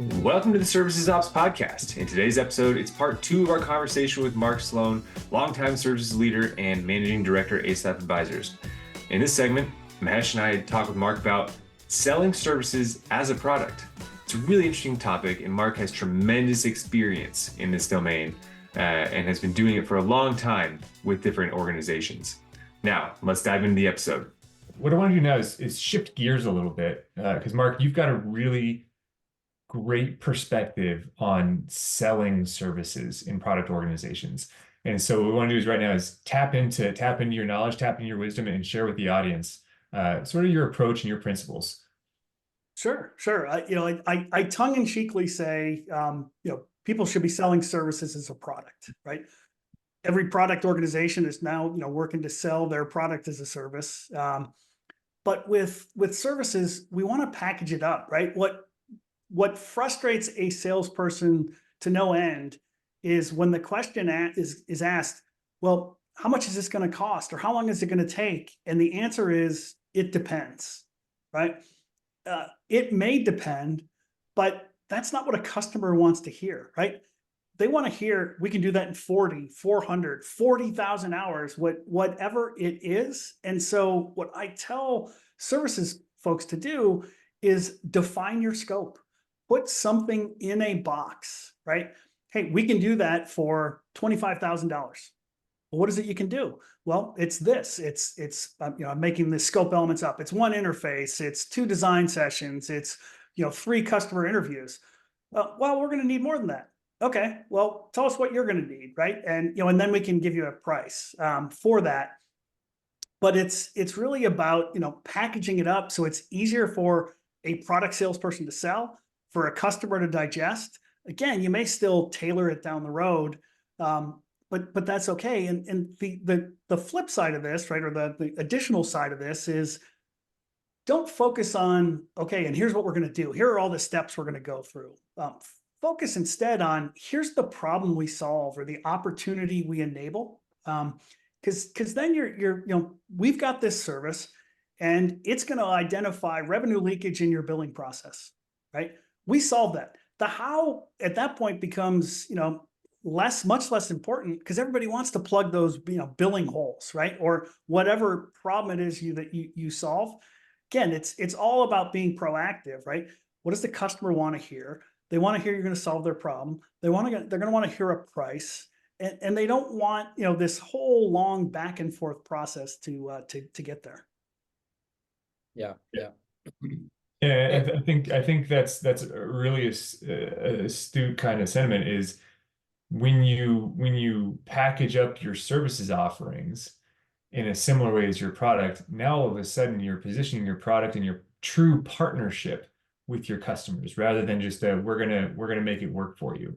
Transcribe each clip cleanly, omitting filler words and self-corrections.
Welcome to the Services Ops Podcast. In today's episode, it's part 2 of our conversation with Mark Sloan, longtime services leader and managing director at Asaph Advisors. In this segment, Mahesh and I talk with Mark about selling services as a product. It's a really interesting topic, and Mark has tremendous experience in this domain and has been doing it for a long time with different organizations. Now, let's dive into the episode. What I want to do now is shift gears a little bit, because Mark, you've got a really great perspective on selling services in product organizations. And so what we want to do is right now is tap into your knowledge, tap into your wisdom, and share with the audience sort of your approach and your principles. Sure. I tongue-in-cheekly say, people should be selling services as a product, right? Every product organization is now, working to sell their product as a service. But with services, we want to package it up, right? What frustrates a salesperson to no end is when the question is asked, well, how much is this going to cost, or how long is it going to take? And the answer is, it depends, right? It may depend, but that's not what a customer wants to hear, right? They want to hear, we can do that in 40, 400, 40,000 hours, whatever it is. And so what I tell services folks to do is define your scope. Put something in a box, right? Hey, we can do that for $25,000. Well, what is it you can do? Well, it's this. I'm making the scope elements up. It's one interface. It's 2 design sessions. It's 3 customer interviews. Well, we're going to need more than that. Okay, well, tell us what you're going to need, right? And and then we can give you a price for that. But it's really about packaging it up so it's easier for a product salesperson to sell, for a customer to digest. Again, you may still tailor it down the road, but that's okay. And the flip side of this, right, or the additional side of this is, don't focus on, okay, and here's what we're going to do. Here are all the steps we're going to go through. Focus instead on, here's the problem we solve or the opportunity we enable. Because then we've got this service, and it's going to identify revenue leakage in your billing process, right? We solve that. The how at that point becomes, much less important, because everybody wants to plug those, billing holes, right? Or whatever problem it is that you solve. Again, it's all about being proactive, right? What does the customer want to hear? They want to hear you're going to solve their problem. They're going to want to hear a price, and they don't want, this whole long back and forth process to get there. Yeah. Yeah, I think that's a really astute kind of sentiment, is when you package up your services offerings in a similar way as your product, now all of a sudden you're positioning your product in your true partnership with your customers, rather than just we're gonna make it work for you.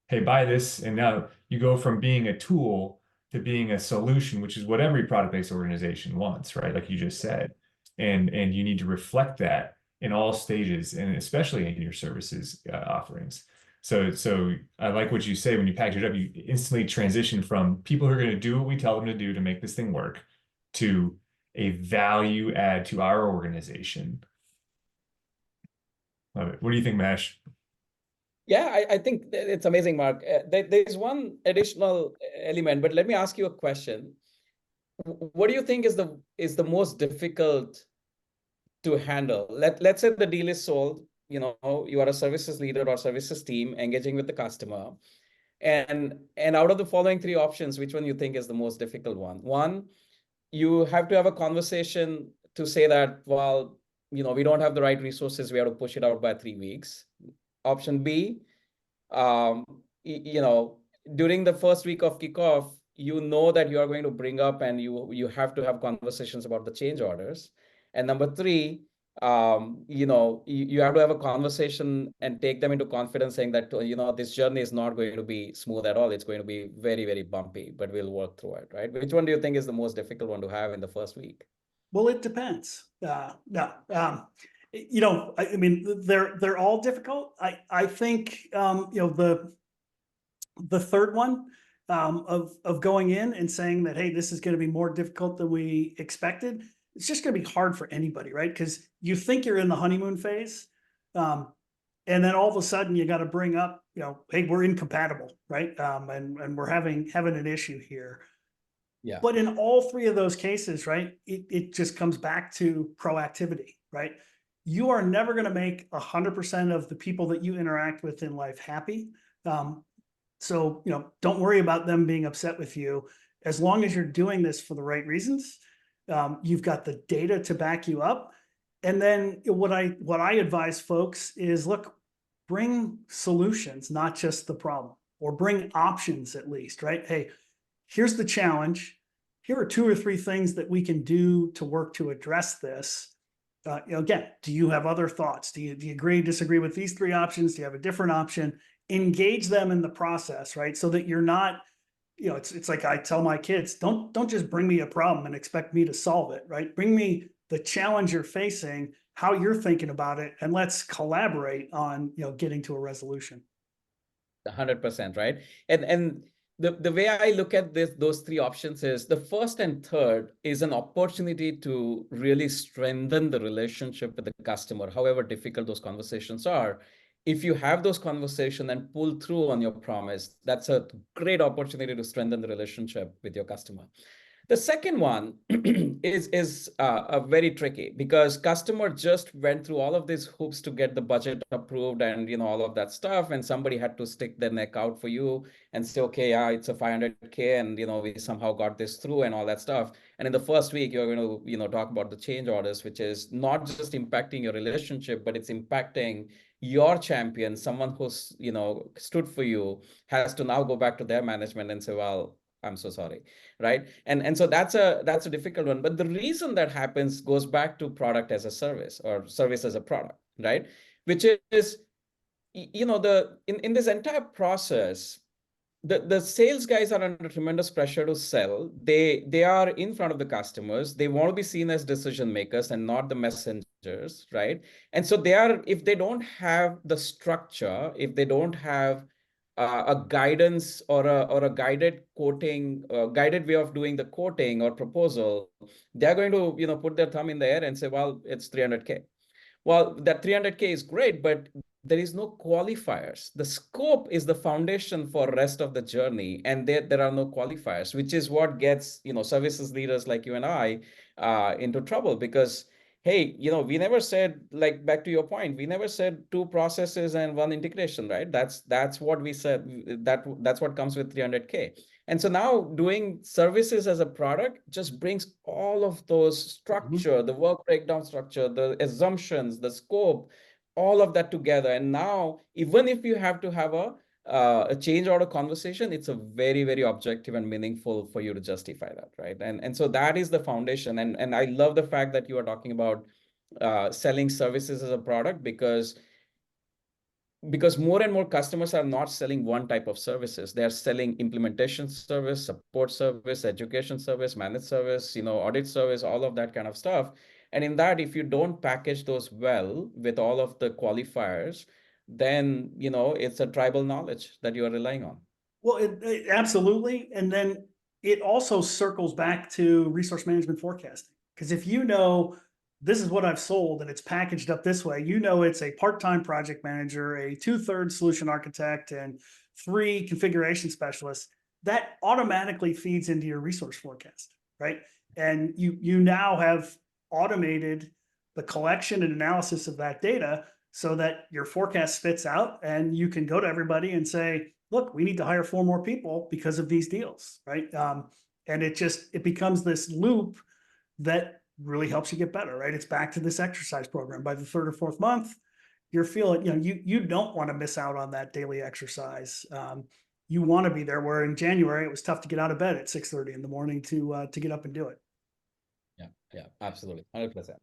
Hey, buy this, and now you go from being a tool to being a solution, which is what every product-based organization wants, right? Like you just said, and you need to reflect that in all stages, and especially in your services offerings. So I like what you say. When you package it up, you instantly transition from people who are going to do what we tell them to do to make this thing work, to a value add to our organization. Love it. What do you think, Mash? Yeah, I think it's amazing, Mark. There's one additional element, but let me ask you a question. What do you think is the most difficult to handle? Let's say the deal is sold. You are a services leader or services team engaging with the customer, and out of the following 3 options, which one you think is the most difficult one? One, you have to have a conversation to say that, well, we don't have the right resources. We have to push it out by 3 weeks. Option B, during the first week of kickoff, that you are going to bring up, and you have to have conversations about the change orders. And number 3, you have to have a conversation and take them into confidence, saying that, this journey is not going to be smooth at all. It's going to be very, very bumpy, but we'll work through it, right? Which one do you think is the most difficult one to have in the first week? Well, it depends. They're all difficult. I think, the third one, of going in and saying that, hey, this is going to be more difficult than we expected. It's just going to be hard for anybody, right? Because you think you're in the honeymoon phase. And then all of a sudden you got to bring up, hey, we're incompatible, right? And we're having an issue here. Yeah. But in all three of those cases, right, it just comes back to proactivity, right? You are never going to make 100% of the people that you interact with in life happy. So, don't worry about them being upset with you. As long as you're doing this for the right reasons, you've got the data to back you up. And then what I advise folks is, look, bring solutions, not just the problem, or bring options at least, right? Hey, here's the challenge. Here are 2 or 3 things that we can do to work to address this. Again, do you have other thoughts? Do you agree, disagree with these 3 options? Do you have a different option? Engage them in the process, right? So that you're not, it's like I tell my kids, don't just bring me a problem and expect me to solve it, right? Bring me the challenge you're facing, how you're thinking about it, and let's collaborate on, getting to a resolution. 100%, right? And the way I look at those 3 options is the first and third is an opportunity to really strengthen the relationship with the customer, however difficult those conversations are. If you have those conversations and pull through on your promise, that's a great opportunity to strengthen the relationship with your customer. The second one is very tricky, because customer just went through all of these hoops to get the budget approved and all of that stuff, and somebody had to stick their neck out for you and say, okay, yeah, it's a 500K, and we somehow got this through and all that stuff. And in the first week, you're going to talk about the change orders, which is not just impacting your relationship, but it's impacting your champion, someone who's stood for you, has to now go back to their management and say, well, I'm so sorry, right? And so that's a difficult one. But the reason that happens goes back to product as a service, or service as a product, right? Which is, in this entire process, the sales guys are under tremendous pressure to sell. They are in front of the customers. They want to be seen as decision makers and not the messengers, right? And so if they don't have the structure, if they don't have a guidance or a guided quoting, guided way of doing the quoting or proposal, they're going to put their thumb in the air and say, well, it's 300K. Well, that 300K is great, but there is no qualifiers. The scope is the foundation for rest of the journey, and there are no qualifiers, which is what gets services leaders like you and I into trouble, because hey, we never said, like, back to your point, we never said 2 processes and 1 integration, right? That's what we said. That's what comes with 300K. And so now doing services as a product just brings all of those structure, the work breakdown structure, the assumptions, the scope, all of that together. And now, even if you have to have a change order conversation, it's a very, very objective and meaningful for you to justify that, right? And so that is the foundation. And I love the fact that you are talking about selling services as a product, because more and more customers are not selling one type of services. They're selling implementation service, support service, education service, managed service, audit service, all of that kind of stuff. And in that, if you don't package those well with all of the qualifiers, then, it's a tribal knowledge that you are relying on. Well, it absolutely. And then it also circles back to resource management forecasting. Because if this is what I've sold and it's packaged up this way, it's a part-time project manager, a 2/3 solution architect, and 3 configuration specialists, that automatically feeds into your resource forecast, right? And you now have automated the collection and analysis of that data so that your forecast spits out, and you can go to everybody and say, look, we need to hire 4 more people because of these deals, right? And it becomes this loop that really helps you get better, right? It's back to this exercise program. By the 3rd or 4th month, you're feeling, you don't want to miss out on that daily exercise. You want to be there, where in January, it was tough to get out of bed at 6:30 in the morning to get up and do it. Yeah, absolutely. 100%.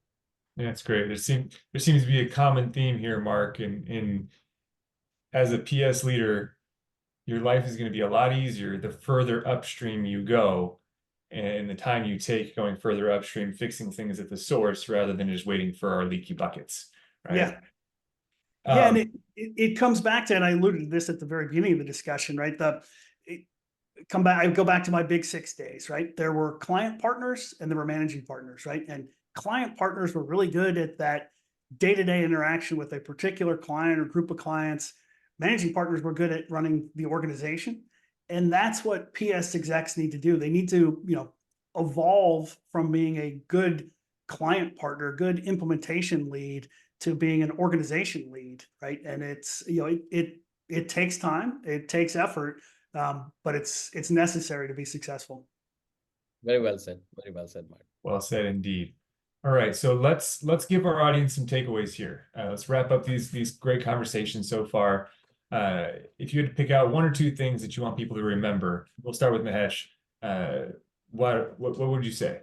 Yeah, that's great. There seems to be a common theme here, Mark, in as a PS leader, your life is going to be a lot easier the further upstream you go, and the time you take going further upstream, fixing things at the source rather than just waiting for our leaky buckets, right? Yeah. Yeah, and it comes back to, and I alluded to this at the very beginning of the discussion, right? I go back to my big 6 days, right? There were client partners and there were managing partners, right? And client partners were really good at that day-to-day interaction with a particular client or group of clients. Managing partners were good at running the organization. And that's what PS execs need to do. They need to, evolve from being a good client partner, good implementation lead, to being an organization lead, right? And it's, it takes time, it takes effort, but it's necessary to be successful. Very well said. Very well said, Mark. Well said indeed. All right, so let's give our audience some takeaways here. Let's wrap up these great conversations so far. If you had to pick out one or two things that you want people to remember, we'll start with Mahesh. What would you say?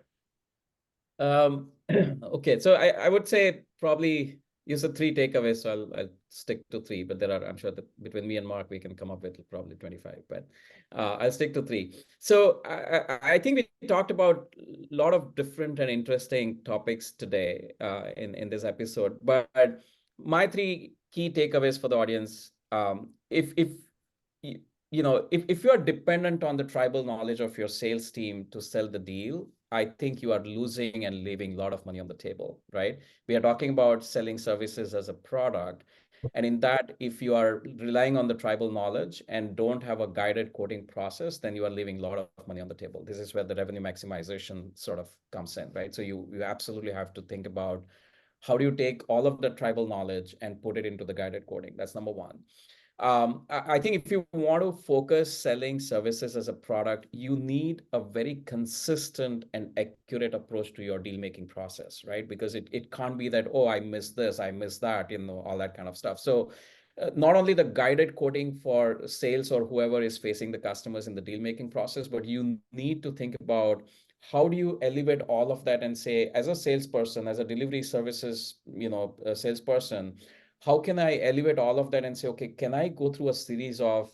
Okay, so I would say probably use the 3 takeaways. So I'll stick to 3, but there are, I'm sure that between me and Mark, we can come up with probably 25, but I'll stick to 3. So I think we talked about a lot of different and interesting topics today in this episode, but my 3 key takeaways for the audience, if you are dependent on the tribal knowledge of your sales team to sell the deal, I think you are losing and leaving a lot of money on the table, right? We are talking about selling services as a product. And in that, if you are relying on the tribal knowledge and don't have a guided quoting process, then you are leaving a lot of money on the table. This is where the revenue maximization sort of comes in, right? So you absolutely have to think about how do you take all of the tribal knowledge and put it into the guided quoting. That's number 1. I think if you want to focus selling services as a product, you need a very consistent and accurate approach to your deal-making process, right? Because it can't be that, oh, I missed this, I missed that, all that kind of stuff. So not only the guided quoting for sales or whoever is facing the customers in the deal-making process, but you need to think about how do you elevate all of that and say, as a salesperson, as a delivery services, a salesperson, how can I elevate all of that and say, okay, can I go through a series of,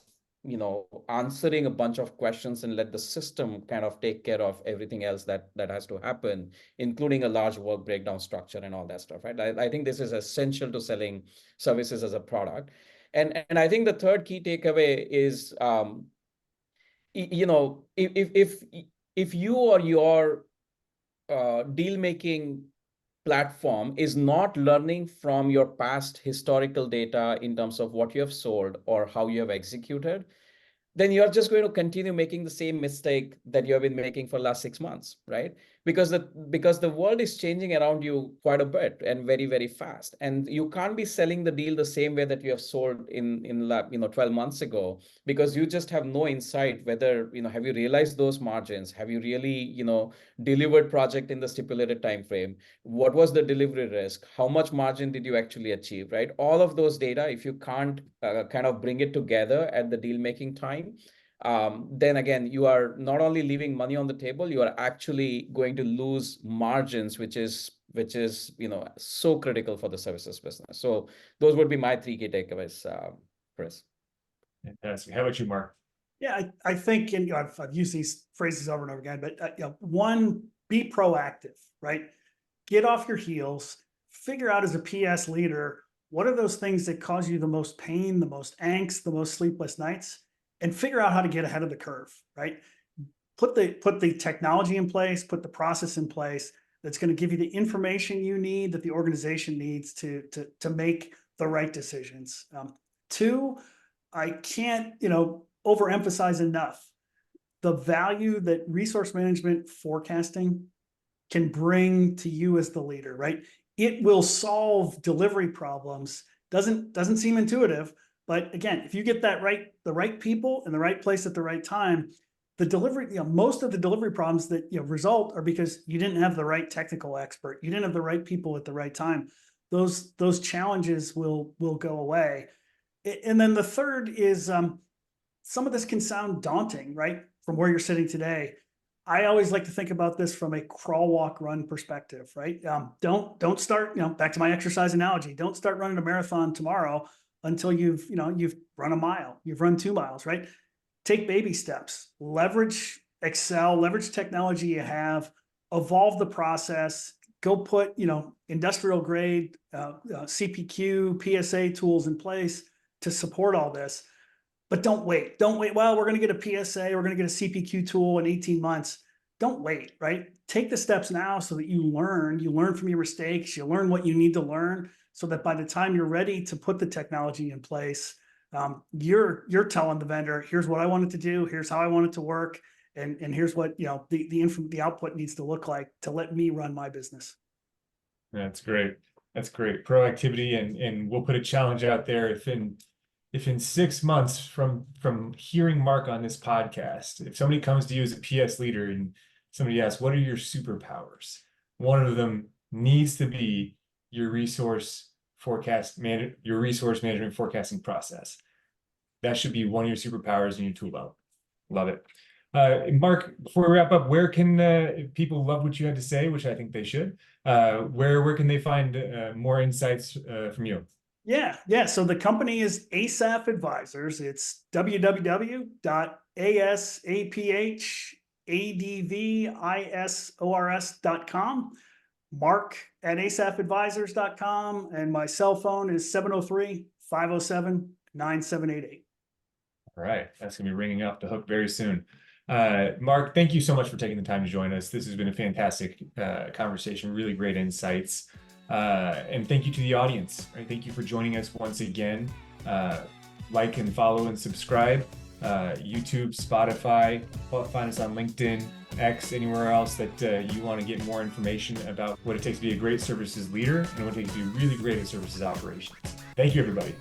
answering a bunch of questions and let the system kind of take care of everything else that has to happen, including a large work breakdown structure and all that stuff, right? I think this is essential to selling services as a product. And I think the third key takeaway is, if you or your deal-making platform is not learning from your past historical data in terms of what you have sold or how you have executed, then you're just going to continue making the same mistake that you have been making for the last 6 months, right? Because the world is changing around you quite a bit and very, very fast. And you can't be selling the deal the same way that you have sold in 12 months ago, because you just have no insight whether, have you realized those margins? Have you really, delivered project in the stipulated time frame? What was the delivery risk? How much margin did you actually achieve, right? All of those data, if you can't kind of bring it together at the deal making time, then again, you are not only leaving money on the table, you are actually going to lose margins, which is so critical for the services business. So those would be my 3 key takeaways, Chris. Fantastic. How about you, Mark? Yeah, I think, and I've used these phrases over and over again, but 1, be proactive, right? Get off your heels, figure out as a PS leader, what are those things that cause you the most pain, the most angst, the most sleepless nights, and figure out how to get ahead of the curve, right? Put the technology in place, put the process in place that's going to give you the information you need, that the organization needs to make the right decisions. 2, I can't, overemphasize enough the value that resource management forecasting can bring to you as the leader, right? It will solve delivery problems. Doesn't seem intuitive, but again, if you get that right, the right people in the right place at the right time, the delivery, most of the delivery problems that result are because you didn't have the right technical expert, you didn't have the right people at the right time. Those challenges will go away. And then the third is, some of this can sound daunting, right? From where you're sitting today. I always like to think about this from a crawl, walk, run perspective, right? Don't start, back to my exercise analogy, don't start running a marathon tomorrow until you've run a mile, you've run 2 miles, right? Take baby steps, leverage Excel, leverage technology you have, evolve the process, go put, industrial grade CPQ, PSA tools in place to support all this. But don't wait. Well, we're going to get a PSA, we're going to get a CPQ tool in 18 months. Don't wait, right? Take the steps now so that you learn from your mistakes, you learn what you need to learn so that by the time you're ready to put the technology in place, you're telling the vendor, here's what I want it to do, here's how I want it to work, and here's what the output needs to look like to let me run my business. That's great. That's great. Proactivity, and we'll put a challenge out there. If in 6 months from hearing Mark on this podcast, if somebody comes to you as a PS leader and somebody asks, what are your superpowers? One of them needs to be your resource management forecasting process. That should be one of your superpowers in your tool belt. Love it. Mark, before we wrap up, where can people love what you had to say, which I think they should, where can they find more insights from you? Yeah. So the company is Asaph Advisors. It's www.asaphaadvisors.com. Mark@asaphadvisors.com. And my cell phone is 703-507-9788. All right. That's going to be ringing off the hook very soon. Mark, thank you so much for taking the time to join us. This has been a fantastic conversation, really great insights. And thank you to the audience. Right? Thank you for joining us once again. Like and follow and subscribe. YouTube, Spotify, find us on LinkedIn, X, anywhere else that you want to get more information about what it takes to be a great services leader and what it takes to be really great at services operations. Thank you, everybody.